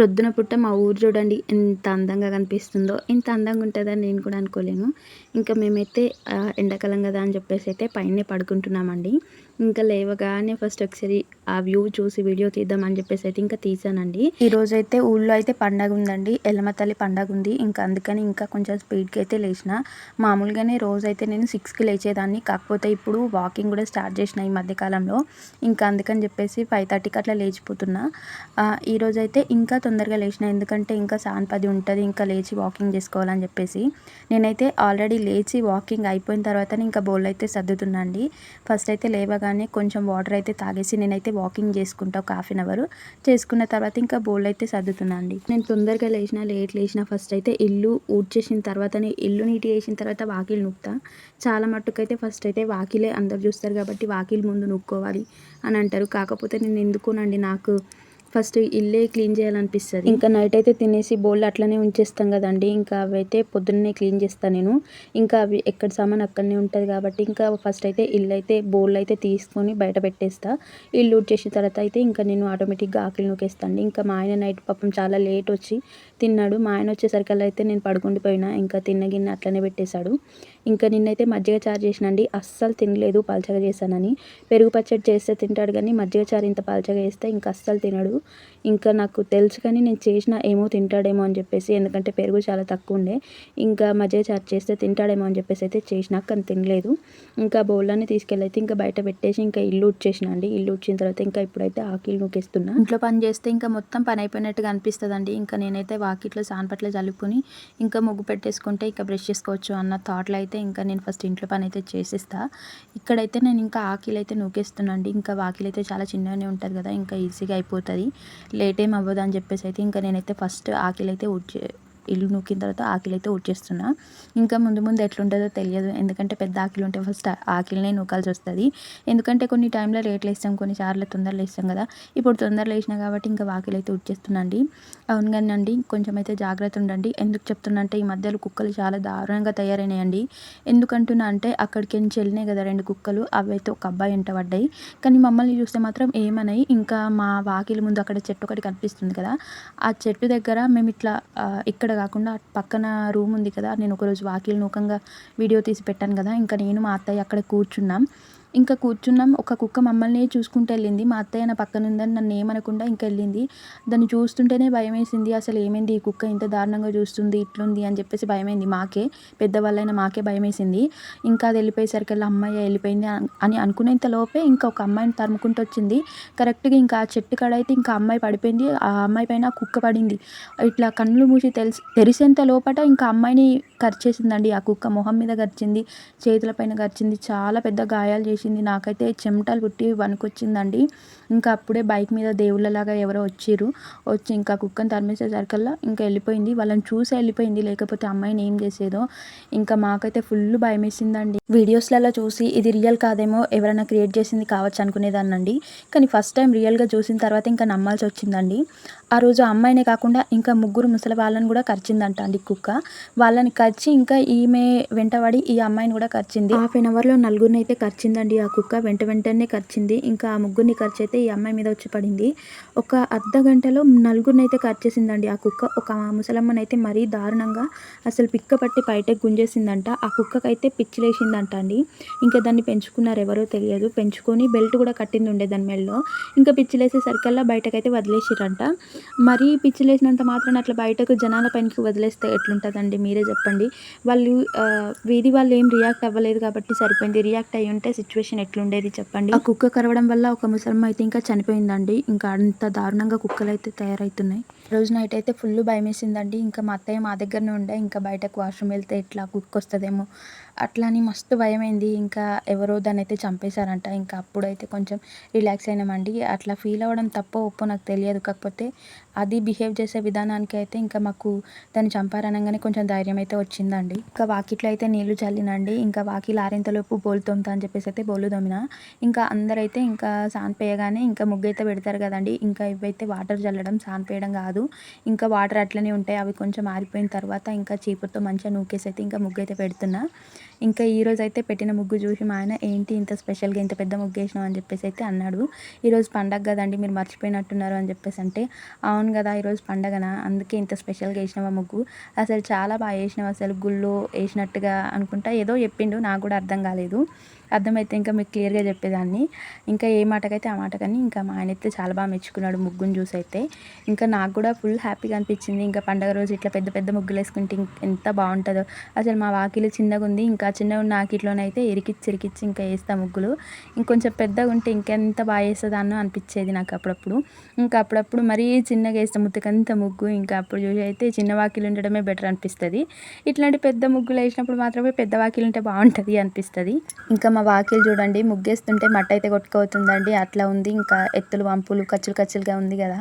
ప్రొద్దున పుట్ట మా ఊరు చూడండి ఎంత అందంగా కనిపిస్తుందో. ఇంత అందంగా ఉంటదని నేను కూడా అనుకోలేను. ఇంకా మేమైతే ఎండాకాలం కదా అని చెప్పేసి అయితే పైనే పడుకుంటున్నామండి. ఇంకా లేవగానే ఫస్ట్ ఒకసారి ఆ వ్యూ చూసి వీడియో తీద్దాం అని చెప్పేసి అయితే ఇంకా తీసానండి. ఈరోజైతే ఊళ్ళో అయితే పండగ ఉందండి. ఎల్లమ్మ తల్లి పండగ ఉంది. ఇంకా అందుకని ఇంకా కొంచెం స్పీడ్కి అయితే లేచిన. మామూలుగానే రోజైతే నేను 6కి లేచేదాన్ని. కాకపోతే ఇప్పుడు వాకింగ్ కూడా స్టార్ట్ చేసిన ఈ మధ్యకాలంలో. ఇంకా అందుకని చెప్పేసి 5:30కి అట్లా లేచిపోతున్నా. ఈరోజైతే ఇంకా తొందరగా లేచిన, ఎందుకంటే ఇంకా సాయంపది ఉంటుంది, ఇంకా లేచి వాకింగ్ చేసుకోవాలని చెప్పేసి. నేనైతే ఆల్రెడీ లేచి వాకింగ్ అయిపోయిన తర్వాతనే ఇంకా బౌల్ అయితే సర్దుతున్నా అండి. ఫస్ట్ అయితే లేవగానే కొంచెం వాటర్ అయితే తాగేసి నేనైతే వాకింగ్ చేసుకుంటా ఒక హాఫ్ అన్ అవర్. చేసుకున్న తర్వాత ఇంకా బౌల్ అయితే సర్దుతున్నా అండి. నేను తొందరగా లేట్ లేచిన ఫస్ట్ అయితే ఇల్లు ఊడ్చేసిన తర్వాతనే, ఇల్లు నీట్ చేసిన తర్వాత వాకిలు నూకుతా. చాలా మట్టుకైతే ఫస్ట్ అయితే వాకిలే అందరు చూస్తారు కాబట్టి వాకిలు ముందు నూక్కోవాలి అని అంటారు. కాకపోతే నేను ఎందుకోనండి, నాకు ఫస్ట్ ఇల్లే క్లీన్ చేయాలనిపిస్తుంది. ఇంకా నైట్ అయితే తినేసి బౌల్ అట్లనే ఉంచేస్తాం కదండి, ఇంకా అవైతే పొద్దున్నే క్లీన్ చేస్తాను నేను. ఇంకా అవి ఎక్కడ సామాన్ అక్కడనే ఉంటుంది కాబట్టి ఇంకా ఫస్ట్ అయితే ఇల్లు అయితే బౌల్ అయితే తీసుకొని బయట పెట్టేస్తా. ఇల్లు ఊడ్చేసిన తర్వాత అయితే ఇంకా నేను ఆటోమేటిక్గా ఆకిలి నూకేస్తాను. ఇంకా మా ఆయన నైట్ పాపం చాలా లేట్ వచ్చి తిన్నాడు. మా ఆయన వచ్చేసరికల్లా అయితే నేను పడుకుండిపోయినా. ఇంకా తిన్న గిన్నె అట్లనే పెట్టేశాడు. ఇంకా నిన్నైతే మజ్జిగ చారు చేసినండి. అస్సలు తినలేదు పల్చగా చేశానని. పెరుగు పచ్చడి చేస్తే తింటాడు కానీ మజ్జిగ చారు ఇంత పల్చగా చేస్తే ఇంకా అస్సలు తినడు. ఇంకా నాకు తెలుసు కానీ నేను చేసిన ఏమో తింటాడేమో అని చెప్పేసి, ఎందుకంటే పెరుగు చాలా తక్కువ ఉండే. ఇంకా మజ్జిగ చారు చేస్తే తింటాడేమో అని చెప్పేసి అయితే చేసినా, కానీ తినలేదు. ఇంకా బౌల్లోనే తీసుకెళ్ళి అయితే ఇంకా బయట పెట్టేసి ఇంకా ఇల్లు ఊడ్చేసిన అండి. ఇల్లు ఊడ్చిన తర్వాత ఇంకా ఇప్పుడైతే ఆకిలి నూకేస్తున్నా. ఇంట్లో పని చేస్తే ఇంకా మొత్తం పని అయిపోయినట్టుగా అనిపిస్తుందండి. ఇంకా నేనైతే వాకిట్లో సానపట్ల జలుపుకొని ఇంకా ముగ్గు పెట్టేసుకుంటే ఇంకా బ్రష్ చేసుకోవచ్చు అన్న థాట్లో అయితే ఇంకా నేను ఫస్ట్ ఇంట్లో పని అయితే చేసేస్తా. ఇక్కడైతే నేను ఇంకా ఆకిలి అయితే నూకేస్తున్నా అండి. ఇంకా వాకిలి అయితే చాలా చిన్నగానే ఉంటుంది కదా, ఇంకా ఈజీగా అయిపోతుంది, లేట్ ఏం అవ్వదు అని చెప్పేసి అయితే ఇంకా నేనైతే ఫస్ట్ ఆకిలి అయితే ఇల్లు నూకిన తర్వాత ఆకిలి అయితే ఊడ్చేస్తున్నా. ఇంకా ముందు ముందు ఎట్లుంటుందో తెలియదు, ఎందుకంటే పెద్ద ఆకిలి ఉంటే ఫస్ట్ ఆకిలినే నూకాల్సి వస్తుంది. ఎందుకంటే కొన్ని టైంలో లేట్ లేస్తాం, కొన్నిసార్లు తొందర లేస్తాం కదా. ఇప్పుడు తొందర లేచినా కాబట్టి ఇంకా వాకిలి అయితే ఊడ్చేస్తున్నాండి. అవును కానీ అండి, కొంచెం అయితే జాగ్రత్త ఉండండి. ఎందుకు చెప్తున్నా అంటే ఈ మధ్యలో కుక్కలు చాలా దారుణంగా తయారైనాయండి. ఎందుకంటున్నా అంటే అక్కడికి నుంచి వెళ్ళినాయి కదా 2 కుక్కలు, అవి అయితే ఒక అబ్బాయి వెంట పడ్డాయి. కానీ మమ్మల్ని చూస్తే మాత్రం ఏమన్నాయి. ఇంకా మా వాకిలి ముందు అక్కడ చెట్టు ఒకటి కనిపిస్తుంది కదా, ఆ చెట్టు దగ్గర మేము ఇట్లా ఇక్కడ కాకుండా పక్కన రూమ్ ఉంది కదా, నేను ఒకరోజు వాకిలి నూకంగా వీడియో తీసి పెట్టాను కదా, ఇంకా నేను మా అత్తయ్య అక్కడ కూర్చున్నాం. ఒక కుక్క మమ్మల్ని చూసుకుంటూ వెళ్ళింది. మా అత్తయ్య నా పక్కన ఉందని నన్ను ఏమనకుండా ఇంకా వెళ్ళింది. దాన్ని చూస్తుంటేనే భయం వేసింది. అసలు ఏమైంది ఈ కుక్క ఇంత దారుణంగా చూస్తుంది, ఇట్లుంది అని చెప్పేసి భయమైంది. పెద్దవాళ్ళైనా మాకే భయం వేసింది. ఇంకా అది వెళ్ళిపోయేసరికల్లా అమ్మాయి వెళ్ళిపోయింది అని అనుకునేంత లోపే ఇంకా ఒక అమ్మాయిని తరుముకుంటూ వచ్చింది. కరెక్ట్గా ఇంకా ఆ చెట్టు కాడ అయితే ఇంకా అమ్మాయి పడిపోయింది. ఆ అమ్మాయి పైన కుక్క పడింది. ఇట్లా కళ్ళు మూసి తెరిసేంత లోపట ఇంకా అమ్మాయిని కరిచేసిందండి. ఆ కుక్క మొహం మీద కరిచింది, చేతుల పైన కరిచింది, చాలా పెద్ద గాయాలు చేసింది. నాకైతే చెమటలు పుట్టి వణుకొచ్చిందండి. ఇంకా అప్పుడే బైక్ మీద దేవుళ్ళలాగా ఎవరో వచ్చి ఇంకా కుక్కని తరిమేసేసరికల్లా ఇంకా వెళ్ళిపోయింది. వాళ్ళని చూసి వెళ్ళిపోయింది, లేకపోతే అమ్మాయిని ఏం చేసేదో. ఇంకా మాకైతే ఫుల్ భయం వేసిందండి. వీడియోస్లలో చూసి ఇది రియల్ కాదేమో, ఎవరైనా క్రియేట్ చేసింది కావచ్చు అనుకునేదాన్నండి. కానీ ఫస్ట్ టైం రియల్గా చూసిన తర్వాత ఇంకా నమ్మాల్సి వచ్చిందండి. ఆ రోజు అమ్మాయినే కాకుండా ఇంకా 3 ముసలి వాళ్ళని కూడా కరిచిందంట అండి కుక్క. వాళ్ళని కరిచి ఇంకా ఈమె వెంటబడి ఈ అమ్మాయిని కూడా కరిచింది. హాఫ్ అన్ అవర్లో 4 అయితే కరిచిందండి ఆ కుక్క. వెంటనే కరిచింది. ఇంకా ఆ 3 కరిచి అయితే ఈ అమ్మాయి మీద వచ్చి పడింది. ఒక అర్ధ గంటలో 4 అయితే కరిచేసిందండి ఆ కుక్క. ఒక ముసలమ్మని అయితే మరీ దారుణంగా అసలు పిక్క పట్టి బయటకు గుంజేసిందంట. ఆ కుక్కకైతే పిచ్చిలేసిందంట అండి. ఇంకా దాన్ని పెంచుకున్నారు ఎవరో తెలియదు. పెంచుకొని బెల్ట్ కూడా కట్టింది ఉండే దాని మెడలో. ఇంకా పిచ్చిలేసేసరికల్లా బయటకైతే వదిలేసిరంట. మరీ పిచ్చిలేసినంత మాత్రాన అట్లా బయటకు జనాల పైనకి వదిలేస్తే ఎట్లుంటుందండి, మీరే చెప్పండి. వాళ్ళు వీధి వాళ్ళు ఏం రియాక్ట్ అవ్వలేదు కాబట్టి సరిపోయింది. రియాక్ట్ అయ్యి ఉంటే సిచ్యువేషన్ ఎట్లుండేది చెప్పండి. ఆ కుక్క కరవడం వల్ల ఒక ముసలమ్మ అయితే ఇంకా చనిపోయిందండి. ఇంకా అంత దారుణంగా కుక్కలు అయితే తయారవుతున్నాయి. రోజు నైట్ అయితే ఫుల్ భయం వేసిందండి. ఇంకా మా అత్తయ్య మా దగ్గరనే ఉండే. ఇంకా బయటకు వాష్రూమ్ వెళ్తే ఇట్లా కుక్క వస్తుందేమో అట్లా అని మస్తు భయమైంది. ఇంకా ఎవరో దాన్ని అయితే చంపేశారంట. ఇంకా అప్పుడైతే కొంచెం రిలాక్స్ అయినామండి. అట్లా ఫీల్ అవ్వడం తప్పో ఒప్పో నాకు తెలియదు, కాకపోతే అది బిహేవ్ చేసే విధానానికి అయితే ఇంకా మాకు దాన్ని చంపారనగానే కొంచెం ధైర్యం అయితే వచ్చిందండి. ఇంకా వాకిట్లో అయితే నీళ్లు చల్లినండి. ఇంకా వాకిలు ఆరేంతలోపు బోలు తోముతా అని చెప్పేసి అయితే బోలు తోమిన. ఇంకా అందరైతే ఇంకా సాన్పేయగానే ఇంకా ముగ్గు అయితే పెడతారు కదండి. ఇంకా ఇవైతే వాటర్ చల్లడం, సాన్పేయడం కాదు. ఇంకా వాటర్ అట్లనే ఉంటాయి. అవి కొంచెం ఆరిపోయిన తర్వాత ఇంకా చీపురుతో మంచిగా నూకేసి అయితే ఇంకా ముగ్గు అయితే పెడుతున్నా. ఇంకా ఈరోజు అయితే పెట్టిన ముగ్గు చూసి మా ఆయన ఏంటి ఇంత స్పెషల్గా ఇంత పెద్ద ముగ్గు వేసినావు అని చెప్పేసి అయితే అన్నాడు. ఈరోజు పండగ కదండి, మీరు మర్చిపోయినట్టున్నారు అని చెప్పేసి అంటే, అవును గదా! ఈరోజు పండగనా అందుకే ఇంత స్పెషల్‌గా ఏసినావా ముగ్గు? అసలు చాలా బాగా ఏసినావు అసలు గుళ్ళో ఏసినట్టుగా అనుకుంటా ఏదో చెప్పిండు. నాకు గూడా అర్థం గాలేదు. అర్థమైతే ఇంకా మీకు క్లియర్‌గా చెప్పేదాన్ని. ఇంకా ఏ మాటకైతే ఆ మాటకని ఇంకా మా ఆయనైతే చాలా బాగా మెచ్చుకున్నాడు ముగ్గుని చూసైతే. ఇంకా నాకు గూడా ఫుల్ హ్యాపీగా అనిపించింది. ఇంకా పండగ రోజు ఇట్లా పెద్ద పెద్ద ముగ్గులేసుకుంటే ఎంత బావుంటదో. అసలు మా వాకిలి చిన్నగుంది. ఇంకా చిన్నగున్న వాకిట్లోనైతే ఇరికిచ్చి, ఇరికిచ్చి ఇంకా ఏస్తా ముగ్గులు. ఇంకొంచెం పెద్దగుంటే ఇంకెంత బాగా ఏసేదాన్నో అనిపిచ్చేది నాకు అప్పుడప్పుడు. ఇంకా అప్పుడప్పుడు మరీ చిన్నగా ఏస్తే ముద్దకంత ముగ్గు ఇంకా అప్పుడు చూసి అయితే చిన్న వాకిలి ఉండడమే బెటర్ అనిపిస్తది. ఇట్లాంటి పెద్ద ముగ్గులేసినప్పుడు మాత్రమే పెద్ద వాకిలుంటే బావుంటది అనిపిస్తది. ఇంకా మా వాకిలి చూడండి ముగ్గేస్తుంటే మట్టయితే కొట్టుకుపోతుందండి. అట్లా ఉంది. ఇంకా ఎత్తులు, వంపులు, కచ్చులు కచ్చులుగా ఉంది గదా!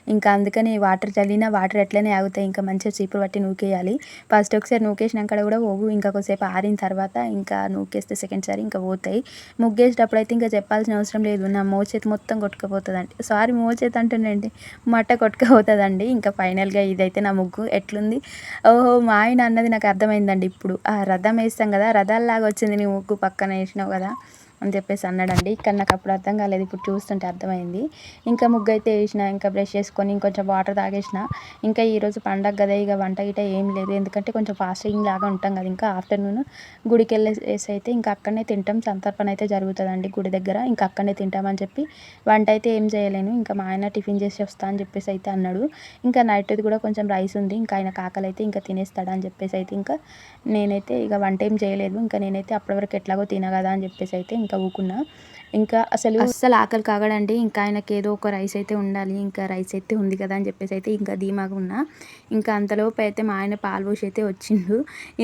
ఇంకా అందుకని వాటర్ చల్లినా వాటర్ అట్లనే ఆగుతాయి. ఇంకా మంచిగా చీపురు పట్టి నూకేయాలి. ఫస్ట్ ఒకసారి నూకేసినంకడ గూడా పోవు. ఇంకా కొద్దిసేపు ఆరిన తర్వాత ఇంకా నూకేస్తే సెకండ్ సారి ఇంకా పోతాయి. ముగ్గేసేటప్పుడైతే ఇంకా చెప్పాల్సిన అవసరం లేదు. నా మోచేతి మొత్తం కొట్టుకుపోతదండి. సారీ మోచేతి అంటున్నానండి. మట్ట కొట్టుకుపోతదండి. ఇంకా ఫైనల్‌గా ఇదైతే నా ముగ్గు ఎట్లుంది? ఓహో! మా ఆయన అన్నది నాకు అర్థమైందండి ఇప్పుడు. ఆ రథం ఏస్తాం గదా! రథాల్లాగా వచ్చింది నీ ముగ్గు పక్కన ఏసినావు గదా! అని చెప్పేసి అన్నాడండి. కానీ నాకప్పుడు అర్థం కాలేదు. ఇప్పుడు చూస్తుంటే అర్థమైంది. ఇంకా ముగ్గయితే ఏసిన. ఇంకా బ్రష్ చేసుకొని ఇంకొంచెం వాటర్ తాగేసిన. ఇంకా ఈరోజు పండగ గదా! ఇగ వంట గిట ఏం లేదు. ఎందుకంటే కొంచెం ఫాస్టింగ్ లాగా ఉంటాం గదా! ఇంకా ఆఫ్టర్‌నూన్ గుడికెళ్ళేసేసి అయితే ఇంకా అక్కడనే తింటాం. సంతర్పణ అయితే జరుగుతదండి గుడి దగ్గర. ఇంకా అక్కడనే తింటామని చెప్పి వంట అయితే ఏం చేయలేను. ఇంకా మా ఆయన టిఫిన్ చేసి వస్తా అని చెప్పేసి అయితే అన్నాడు. ఇంకా నైట్‌ది కూడా కొంచెం రైస్ ఉంది. ఇంకా ఆయనకి ఆకలైతే ఇంకా తినేస్తాడని చెప్పేసి అయితే ఇంకా నేనైతే ఇగ వంట ఏం చేయలేదు. ఇంకా నేనైతే అప్పటి వరకు ఎట్లాగో తిన గదా! అని చెప్పేసి అయితే ఇంకా ఊకున్నా. ఇంకా అస్సలు ఆకలి కాగడండి. ఇంకా ఆయనకేదో ఒక రైస్ అయితే ఉండాలి. ఇంకా రైస్ అయితే ఉంది కదా! అని చెప్పేసి అయితే ఇంకా ధీమాగా ఉన్నా. ఇంకా అంతలోపు అయితే మా ఆయన పాలు పోసి అయితే వచ్చిండు.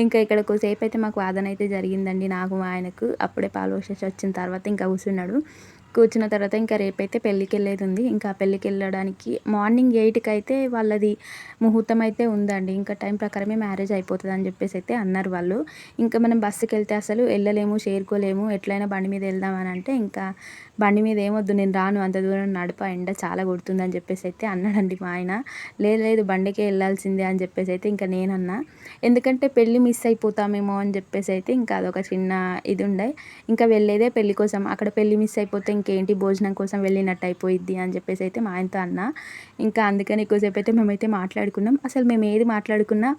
ఇంకా ఇక్కడ కొద్దిసేపు అయితే మాకు వాదన అయితే జరిగిందండి నాకు, మా ఆయనకు. అప్పుడే పాలు పోసేసి వచ్చిన తర్వాత ఇంకా కూర్చున్నాడు. కూర్చున్న తర్వాత ఇంకా రేపైతే పెళ్ళికెళ్ళేది ఉంది. ఇంకా పెళ్ళికెళ్ళడానికి మార్నింగ్ 8కి అయితే వాళ్ళది ముహూర్తం అయితే ఉందండి. ఇంకా టైం ప్రకారమే మ్యారేజ్ అయిపోతదని చెప్పేసి అయితే అన్నారు వాళ్ళు. ఇంకా మనం బస్సుకెళ్తే అసలు ఎళ్ళలేము, చేరుకోలేము. ఎట్లైనా బండి మీద వెళ్దాం అని అంటే ఇంకా బండి మీద ఏమొద్దు నేను రాను అంత దూరం నడప ఎండ చాలా కొడుతుందని చెప్పేసి అయితే అన్నాడండి మా ఆయన. లేదు లేదు బండికే ఎళ్ళాల్సిందే అని చెప్పేసి అయితే ఇంకా నేనన్నా. ఎందుకంటే పెళ్లి మిస్ అయిపోతామేమో అని చెప్పేసి అయితే ఇంకా అదొక చిన్న ఇది ఉండే. ఇంకా వెళ్ళేదే పెళ్లి కోసం. అక్కడ పెళ్లి మిస్ అయిపోతే ఇంకేంటి భోజనం కోసం వెళ్ళినట్టు అయిపోయిద్ది అని చెప్పేసి అయితే మా ఆయనతో అన్నా. ఇంకా అందుకని ఎక్కువసేపు అయితే మేమైతే మాట్లాడుకున్నాం. అసలు మేము ఏది మాట్లాడుకున్నా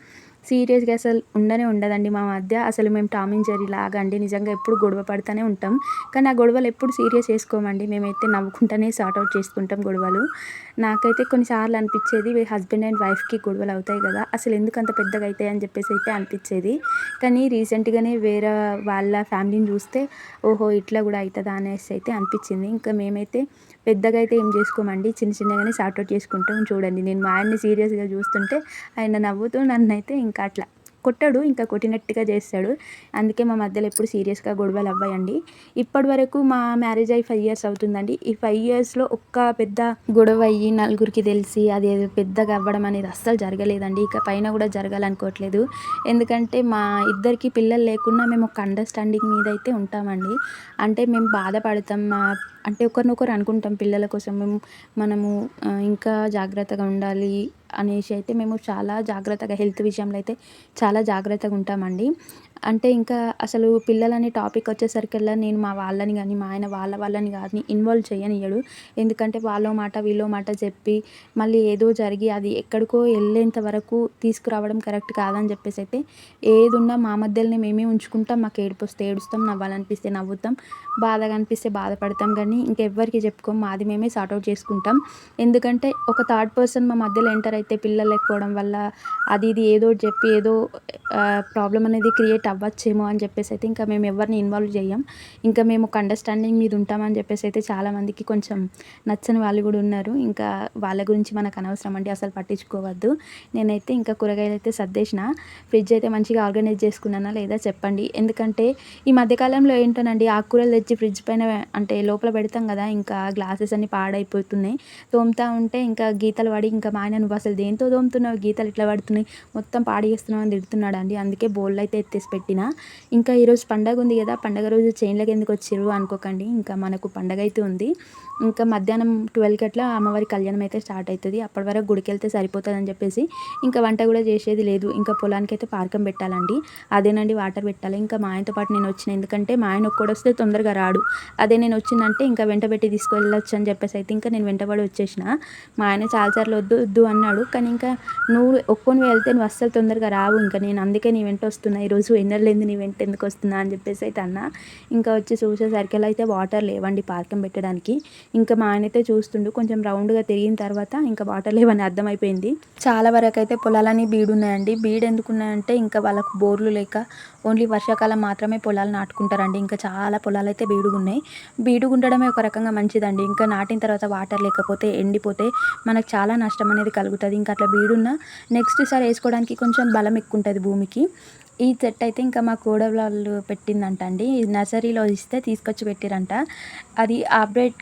సీరియస్‌గా అసలు ఉండనే ఉండదండి మా మధ్య. అసలు మేము టామ్ అండ్ జెర్రీ లాగా అండి. నిజంగా ఎప్పుడు గొడవ పడతానే ఉంటాం. కానీ ఆ గొడవలు ఎప్పుడు సీరియస్ చేసుకోమండి. మేమైతే నవ్వుకుంటూనే సార్ట్ ఔట్ చేసుకుంటాం గొడవలు. నాకైతే కొన్నిసార్లు అనిపిచ్చేది హస్బెండ్ అండ్ వైఫ్‌కి గొడవలు అవుతాయి గదా! అసలు ఎందుకు అంత పెద్దగా అయితాయి అని చెప్పేసి అయితే అనిపిచ్చేది. కానీ రీసెంట్‌గానే వేరే వాళ్ళ ఫ్యామిలీని చూస్తే ఓహో! ఇట్లా గూడా అయితదా అనేసి అయితే అనిపిచ్చింది. ఇంకా మేమైతే పెద్దగా అయితే ఏం చేసుకోమండి. చిన్న చిన్నగానే సార్ట్ ఔట్ చేసుకుంటాం. చూడండి నేను మా ఆయన్ని సీరియస్‌గా చూస్తుంటే ఆయన నవ్వుతూ నన్నైతే ఇంకా అట్లా కొట్టడు. ఇంకా కొట్టినట్టుగా చేస్తాడు. అందుకే మా మధ్యలో ఎప్పుడు సీరియస్‌గా గొడవలు అవ్వయండి. ఇప్పటివరకు మా మ్యారేజ్ అయ్యి 5 ఇయర్స్ అవుతుందండి. ఈ 5 ఇయర్స్‌లో ఒక్క పెద్ద గొడవ అయ్యి నలుగురికి తెలిసి అదేదో పెద్దగా అవ్వడం అనేది అస్సలు జరగలేదండి. ఇక పైన కూడా జరగాలనుకోవట్లేదు. ఎందుకంటే మా ఇద్దరికి పిల్లలు లేకున్నా మేము ఒక అండర్‌స్టాండింగ్ మీద అయితే ఉంటామండి. అంటే మేము బాధపడతాం. అంటే ఒకరినొకరు అనుకుంటాం పిల్లల కోసం మనము ఇంకా జాగ్రత్తగా ఉండాలి అనేసి అయితే మేము చాలా జాగ్రత్తగా హెల్త్ విషయంలో అయితే చాలా జాగ్రత్తగా ఉంటామండి. అంటే ఇంకా అసలు పిల్లలనే టాపిక్ వచ్చేసరికల్లా నేను మా వాళ్ళని గాని, మా ఆయన వాళ్ళ వాళ్ళని గాని ఇన్వాల్వ్ చేయనియ్యడు. ఎందుకంటే వాళ్ళో మాట, వీళ్ళో మాట చెప్పి మళ్ళీ ఏదో జరిగి అది ఎక్కడికో ఎళ్ళేంత వరకు తీసుకురావడం కరెక్ట్ కాదని చెప్పేసి అయితే ఏదున్నా మా మధ్యలోనే మేమే ఉంచుకుంటాం. మాకు ఏడుపొస్తే ఏడుస్తాం, నవ్వాలనిపిస్తే నవ్వుతాం, బాధగా అనిపిస్తే బాధపడతాం గానీ ఇంకెవ్వరికీ చెప్పుకోం. మాది మేమే సార్ట్ ఔట్ చేసుకుంటాం. ఎందుకంటే ఒక థర్డ్ పర్సన్ మా మధ్యలో ఎంటర్ అయితే పిల్లలు లేకపోవడం వల్ల అది ఇది ఏదో ఒకటి చెప్పి ఏదో ప్రాబ్లమ్ అనేది క్రియేట్ అవ్వచ్చేమో అని చెప్పేసి అయితే ఇంకా మేము ఎవరిని ఇన్వాల్వ్ చేయం. ఇంకా మేము ఒక అండర్‌స్టాండింగ్ మీద ఉంటామని చెప్పేసి అయితే చాలామందికి కొంచెం నచ్చని వాళ్ళు కూడా ఉన్నారు. ఇంకా వాళ్ళ గురించి మనకు అనవసరం అండి. అసలు పట్టించుకోవద్దు. నేనైతే ఇంకా కూరగాయలైతే సర్దేసిన. ఫ్రిడ్జ్ అయితే మంచిగా ఆర్గనైజ్ చేసుకున్నానా లేదా చెప్పండి. ఎందుకంటే ఈ మధ్య కాలంలో ఏంటోనండి ఆకుకూరలు తెచ్చి ఫ్రిడ్జ్ పైన అంటే లోపల పెడతాం కదా! ఇంకా గ్లాసెస్ అన్నీ పాడైపోతున్నాయి. తోముతా ఉంటే ఇంకా గీతలు పడి ఇంకా మా ఆయన "నువ్వసలు దేనితో తోముతున్నావు? గీతలు ఇట్లా పడుతున్నాయి. మొత్తం పాడు చేస్తున్నావు" అని తిడుతున్నాడండి. అందుకే బోళ్ళయితే ఎత్తేసి పెట్టినా. ఇంకా ఈరోజు పండగ ఉంది కదా! పండగ రోజు చేన్లకి ఎందుకు వచ్చిర్రు అనుకోకండి. ఇంకా మనకు పండగ అయితే ఉంది. ఇంకా మధ్యాహ్నం 12కి అట్లా అమ్మవారి కళ్యాణం అయితే స్టార్ట్ అయితది. అప్పటి వరకు గుడికెళ్తే సరిపోతదని చెప్పేసి ఇంకా వంట కూడా చేసేది లేదు. ఇంకా పొలానికైతే పారకం పెట్టాలండి. అదేనండి వాటర్ పెట్టాలి. ఇంకా మా ఆయనతో పాటు నేను వచ్చిన. ఎందుకంటే మా ఆయన ఒక్కడొస్తే తొందరగా రాడు. అదే నేను వచ్చిందంటే ఇంకా వెంటబెట్టి తీసుకెళ్ళొచ్చు అని చెప్పేసి అయితే ఇంకా నేను వెంటబడి వచ్చేసిన. మా ఆయన చాలాసార్లు వద్దు వద్దు అన్నాడు. కానీ ఇంకా నువ్వు ఒక్కొనివి వెళ్తే నువ్వు అస్సలు తొందరగా రావు, ఇంకా నేను అందుకే నీ వెంట వస్తున్నా ఈరోజు, ఎన్నెళ్ళింది నీ వెంట ఎందుకు వస్తున్నా అని చెప్పేసి అయితే అన్న. ఇంకా వచ్చి చూసేసరికల్లా అయితే వాటర్ లేవండి పార్కం పెట్టడానికి. ఇంకా మా ఆయన అయితే చూస్తుండు. కొంచెం రౌండ్గా తిరిగిన తర్వాత ఇంకా వాటర్ లేవని అర్థమైపోయింది. చాలా వరకు అయితే పొలాలని బీడున్నాయండి. బీడు ఎందుకున్నాయంటే ఇంకా వాళ్ళకు బోర్లు లేక ఓన్లీ వర్షాకాలం మాత్రమే పొలాలు నాటుకుంటారండి. ఇంకా చాలా పొలాలు అయితే బీడుగున్నాయి. బీడుగుండడమే ఒక రకంగా మంచిదండి. ఇంకా నాటిన తర్వాత వాటర్ లేకపోతే ఎండిపోతే మనకు చాలా నష్టం అనేది కలుగుతుంది. ఇంకా అట్లా బీడున్న నెక్స్ట్ సారి వేసుకోవడానికి కొంచెం బలం ఎక్కువ ఉంటుంది భూమికి. ఈ చెట్టు అయితే ఇంకా మా కోడలు వాళ్ళు పెట్టిందంట అండి. నర్సరీలో ఇస్తే తీసుకొచ్చి పెట్టిరంట. అది హైబ్రిడ్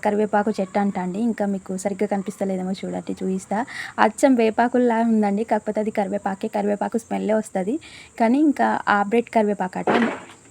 కరివేపాకు చెట్టు అంట అండి. ఇంకా మీకు సరిగ్గా కనిపిస్తలేదేమో చూడండి, చూపిస్తా. అచ్చం వేపాకుల్లా ఉందండి, కాకపోతే అది కరివేపాకు స్మెల్లే వస్తుంది. కానీ ఇంకా హైబ్రిడ్ కరివేపాకు అట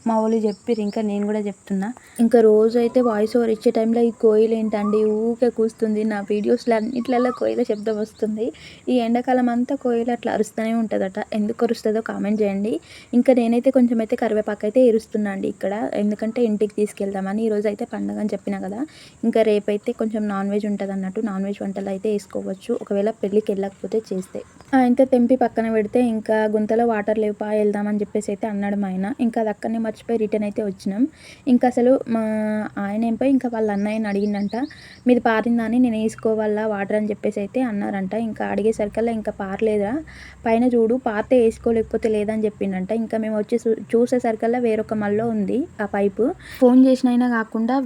మా వాళ్ళు చెప్పిర్రు. ఇంకా నేను కూడా చెప్తున్నా. ఇంకా రోజు అయితే వాయిస్ ఓవర్ ఇచ్చే టైంలో ఈ కోయిల ఏంటండి ఊకే కూస్తుంది. నా వీడియోస్లో అన్నిట్లలో కోయిల శబ్దం వస్తుంది. ఈ ఎండాకాలం అంతా కోయిల అట్లా అరుస్తూనే ఉంటుందట. ఎందుకు అరుస్తుందో కామెంట్ చేయండి. ఇంకా నేనైతే కొంచెం అయితే కరివేపాకు అయితే ఏరుస్తున్నా అండి ఇక్కడ, ఎందుకంటే ఇంటికి తీసుకెళ్దామని. ఈరోజు అయితే పండగ అని చెప్పినా కదా. ఇంకా రేపైతే కొంచెం నాన్ వెజ్ ఉంటుంది అన్నట్టు, నాన్ వెజ్ వంటలు అయితే వేసుకోవచ్చు ఒకవేళ పెళ్ళికి వెళ్ళకపోతే చేస్తే. అయితే తెంపి పక్కన పెడితే ఇంకా గుంతలో వాటర్ లేవుపా వెళ్దామని చెప్పేసి అయితే అన్నాడు మా ఆయన. ఇంకా అది అక్కడనే మర్చిపోయి రిటర్న్ అయితే వచ్చినాం. ఇంకా అసలు మా ఆయన ఏంపై ఇంకా వాళ్ళ అన్నయ్యని అడిగిందంట, మీది పారిందా అని, నేను వేసుకోవాలా వాటర్ అని చెప్పేసి అయితే అన్నారంట. ఇంకా అడిగేసరికల్లా ఇంకా పారలేదా పైన చూడు, పారితే వేసుకోలేకపోతే లేదని చెప్పిండంట. ఇంకా మేము వచ్చి చూసేసరికల్లా వేరొక మల్లో ఉంది ఆ పైపు. ఫోన్ చేసినైనా కాకుండా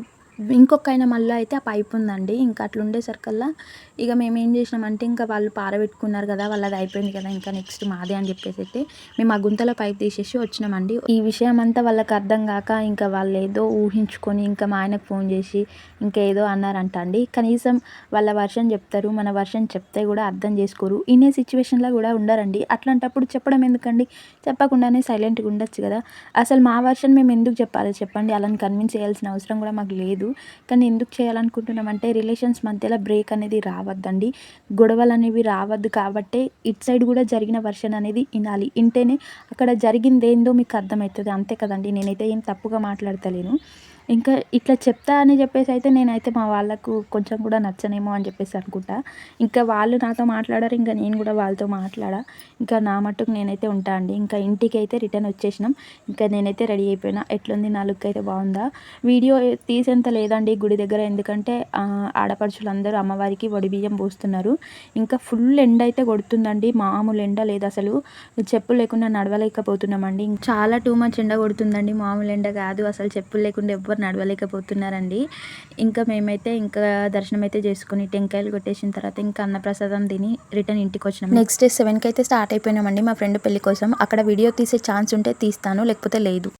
ఇంకొక ఆయన మళ్ళీ అయితే ఆ పైప్ ఉందండి. ఇంకా అట్లా ఉండేసరికల్లా ఇక మేము ఏం చేసినామంటే, ఇంకా వాళ్ళు పారబెట్టుకున్నారు కదా, వాళ్ళది అయిపోయింది కదా, ఇంకా నెక్స్ట్ మాదే అని చెప్పేసి అయితే మేము ఆ గుంతల పైప్ తీసేసి వచ్చినామండి. ఈ విషయం అంతా వాళ్ళకి అర్థం కాక ఇంకా వాళ్ళు ఏదో ఊహించుకొని ఇంకా మా ఆయనకు ఫోన్ చేసి ఇంకేదో అన్నారంట అండి. కనీసం వాళ్ళ వర్షన్ చెప్తారు, మన వర్షన్ చెప్తే కూడా అర్థం చేసుకోరు. ఇనే సిచ్యువేషన్లో కూడా ఉండరండి. అట్లాంటప్పుడు చెప్పడం ఎందుకండి, చెప్పకుండానే సైలెంట్గా ఉండొచ్చు కదా. అసలు మా వర్షన్ మేము ఎందుకు చెప్పాలి చెప్పండి, అలాని కన్విన్స్ చేయాల్సిన అవసరం కూడా మాకు లేదు. కానీ ఎందుకు చేయాలనుకుంటున్నామంటే, రిలేషన్స్ మధ్యలో బ్రేక్ అనేది రావద్దండి, గొడవలు అనేవి రావద్దు. కాబట్టి ఇటు సైడ్ కూడా జరిగిన వర్షన్ అనేది వినాలి. వింటేనే అక్కడ జరిగింది ఏందో మీకు అర్థమవుతుంది, అంతే కదండి. నేనైతే ఏం తప్పుగా మాట్లాడతలేను. ఇంకా ఇట్లా చెప్తా అని చెప్పేసి అయితే నేనైతే మా వాళ్ళకు కొంచెం కూడా నచ్చనేమో అని చెప్పేసి అనుకుంటా. ఇంకా వాళ్ళు నాతో మాట్లాడారు, ఇంకా నేను కూడా వాళ్ళతో మాట్లాడా. ఇంకా నా మట్టుకు నేనైతే ఉంటా అండి. ఇంకా ఇంటికి అయితే రిటర్న్ వచ్చేసినాం. ఇంకా నేనైతే రెడీ అయిపోయినా. ఎట్లుంది నా లుక్ అయితే బాగుందా? వీడియో తీసేంత లేదండి గుడి దగ్గర, ఎందుకంటే ఆడపడుచులందరూ అమ్మవారికి వడిబియ్యం పోస్తున్నారు. ఇంకా ఫుల్ ఎండ అయితే కొడుతుందండి, మామూలు ఎండ లేదు అసలు. చెప్పులు లేకుండా నడవలేకపోతున్నామండి. చాలా టూ మచ్ ఎండ కొడుతుందండి, మామూలు ఎండ కాదు అసలు. చెప్పులు లేకుండా ఎవ్వరు నడవలేకపోతున్నారండి. ఇంకా మేమైతే ఇంకా దర్శనం అయితే చేసుకుని టెంకాయలు కొట్టేసిన తర్వాత ఇంకా అన్నప్రసాదం తిని రిటర్న్ ఇంటికి వచ్చినాం. నెక్స్ట్ డే 7కి అయితే స్టార్ట్ అయిపోయినామండి మా ఫ్రెండ్ పెళ్లి కోసం. అక్కడ వీడియో తీసే ఛాన్స్ ఉంటే తీస్తాను, లేకపోతే లేదు.